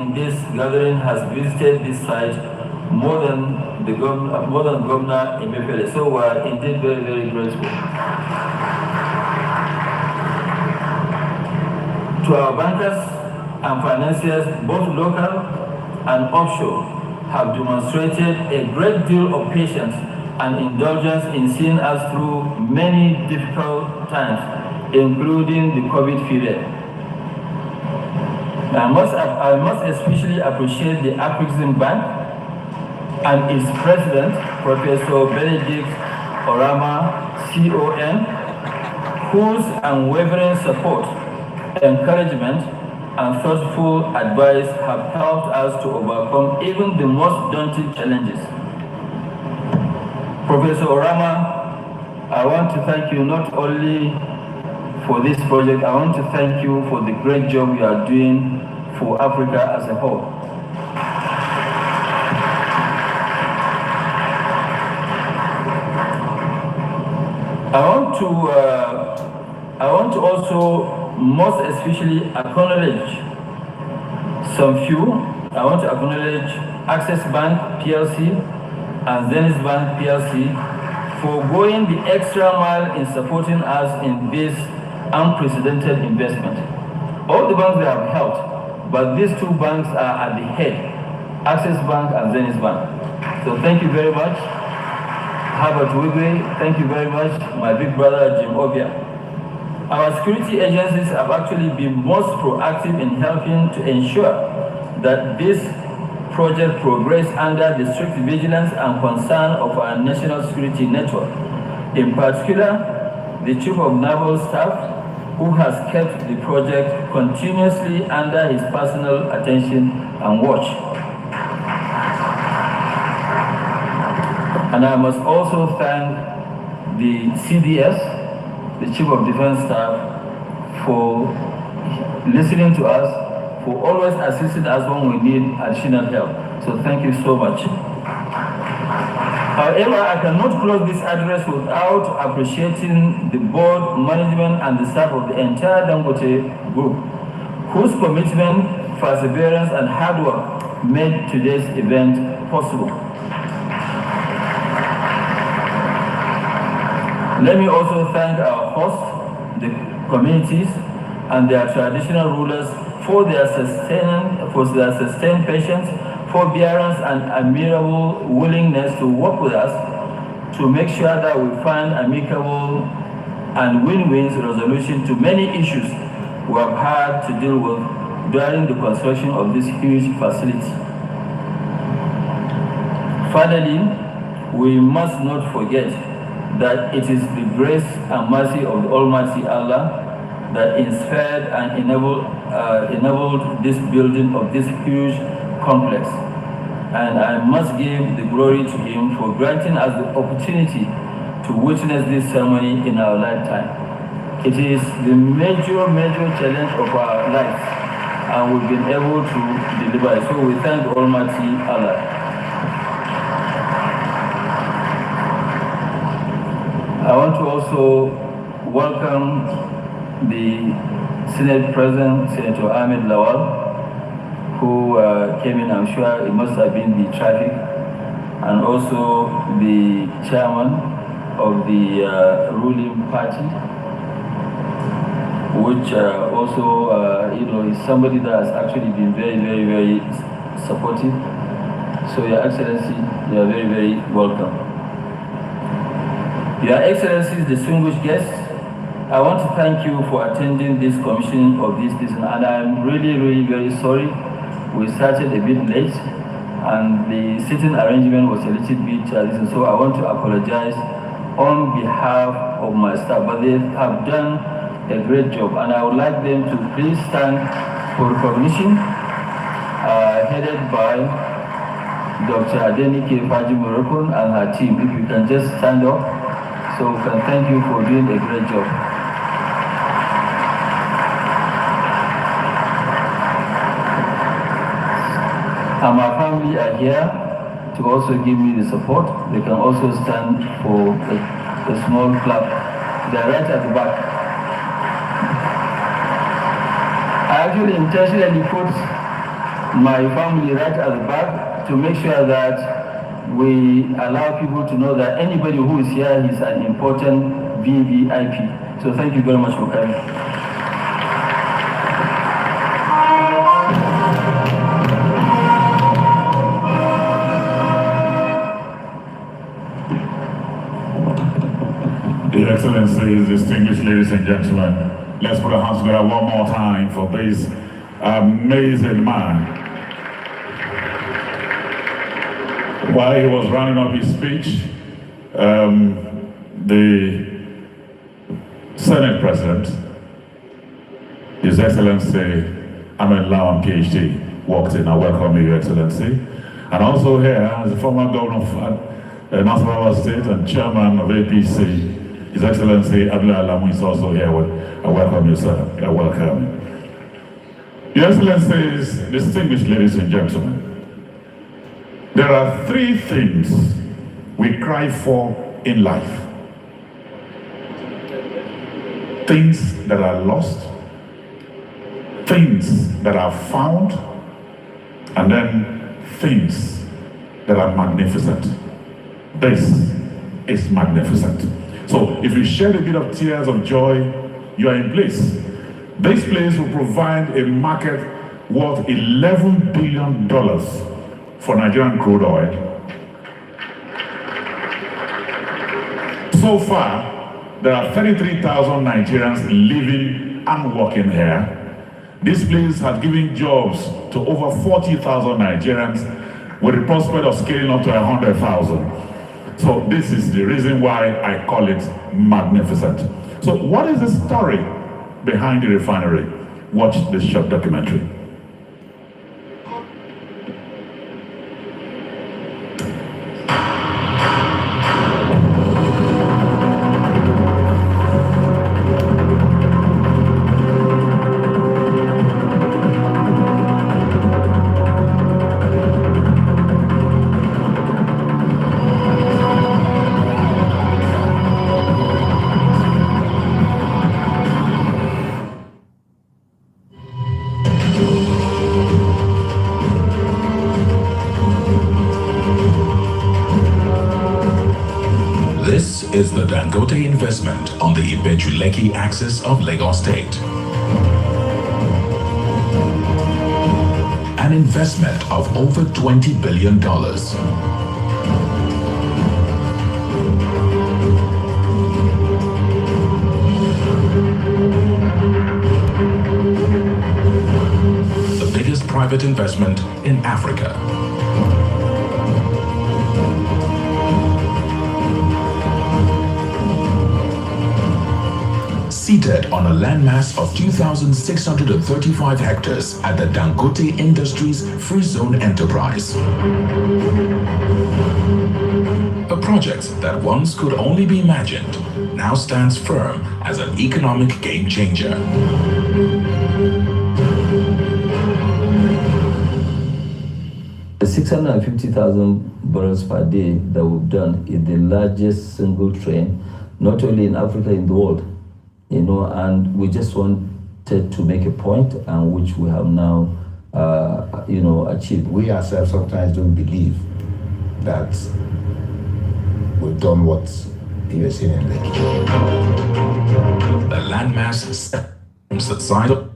in this gathering has visited this site more than Governor Epe-Ibeju-Lekki. So we are indeed very, very grateful. To our bankers and financiers, both local and offshore, have demonstrated a great deal of patience and indulgence in seeing us through many difficult times, including the COVID period. I must especially appreciate the Afrexim Bank and its president, Professor Benedict Orama, CON, whose unwavering support, encouragement, and thoughtful advice have helped us to overcome even the most daunting challenges. Professor Orama, I want to thank you not only for this project, I want to thank you for the great job you are doing for Africa as a whole. I want to also most especially acknowledge some few. I want to acknowledge Access Bank PLC and Zenith Bank PLC for going the extra mile in supporting us in this unprecedented investment. All the banks they have helped, but these two banks are at the head, Access Bank and Zenith Bank. So thank you very much. Herbert Wigwe, thank you very much. My big brother Jim Obia. Our security agencies have actually been most proactive in helping to ensure that this project progress under the strict vigilance and concern of our national security network. In particular, the Chief of Naval Staff, who has kept the project continuously under his personal attention and watch. And I must also thank the CDS, the Chief of Defense Staff, for listening to us, for always assisting us when we need additional help. So thank you so much. However, I cannot close this address without appreciating the board, management, and the staff of the entire Dangote Group, whose commitment, perseverance, and hard work made today's event possible. Let me also thank our hosts, the communities, and their traditional rulers for their sustained patience, forbearance, and admirable willingness to work with us to make sure that we find amicable and win-win resolution to many issues we have had to deal with during the construction of this huge facility. Finally, we must not forget that it is the grace and mercy of the Almighty Allah that inspired and enabled this building of this huge complex. And I must give the glory to Him for granting us the opportunity to witness this ceremony in our lifetime. It is the major challenge of our lives, and we've been able to deliver it. So we thank Almighty Allah. I want to also welcome the Senate President, Senator Ahmed Lawal, who came in. I'm sure it must have been the traffic, and also the chairman of the ruling party, which also, is somebody that has actually been very supportive. So, Your Excellency, you are very welcome. Your Excellencies, distinguished guests, I want to thank you for attending this commissioning of this season, and I'm really very sorry we started a bit late and the sitting arrangement was a little bit challenging, so I want to apologize on behalf of my staff, but they have done a great job, and I would like them to please stand for recognition, headed by Dr. Adenike Fajimorokun and her team. If you can just stand up, so we can thank you for doing a great job. And my family are here to also give me the support. They can also stand for a small clap. They're right at the back. I actually intentionally put my family right at the back to make sure that we allow people to know that anybody who is here is an important VVIP. So thank you very much for coming. Your Excellencies, distinguished ladies and gentlemen, let's put our hands together one more time for this amazing man. While he was rounding up his speech, the Senate President, His Excellency Ahmed Lawan, PhD, walked in. I welcome you, Your Excellency. And also here, as the former governor of Nasarawa State and chairman of APC, His Excellency Abdullah Alamu is also here. I welcome you, sir. I welcome. Your Excellencies, distinguished ladies and gentlemen, there are three things we cry for in life. Things that are lost, things that are found, and then things that are magnificent. This is magnificent. So if you shed a bit of tears of joy, you are in place. This place will provide a market worth $11 billion for Nigerian crude oil. So far, there are 33,000 Nigerians living and working here. This place has given jobs to over 40,000 Nigerians with the prospect of scaling up to 100,000. So this is the reason why I call it magnificent. So what is the story behind the refinery? Watch this short documentary. This is the Dangote investment on the Epe-Ibeju-Lekki axis of Lagos State. An investment of over $20 billion. The biggest private investment in Africa. Seated on a landmass of 2,635 hectares at the Dangote Industries Free Zone Enterprise. A project that once could only be imagined now stands firm as an economic game changer. The 650,000 barrels per day that we've done is the largest single train, not only in Africa, in the world. You know, and we just wanted to make a point, and which we have now, you know, achieved. We ourselves sometimes don't believe that we've done what you are seeing in Lekki. The landmass stems the side of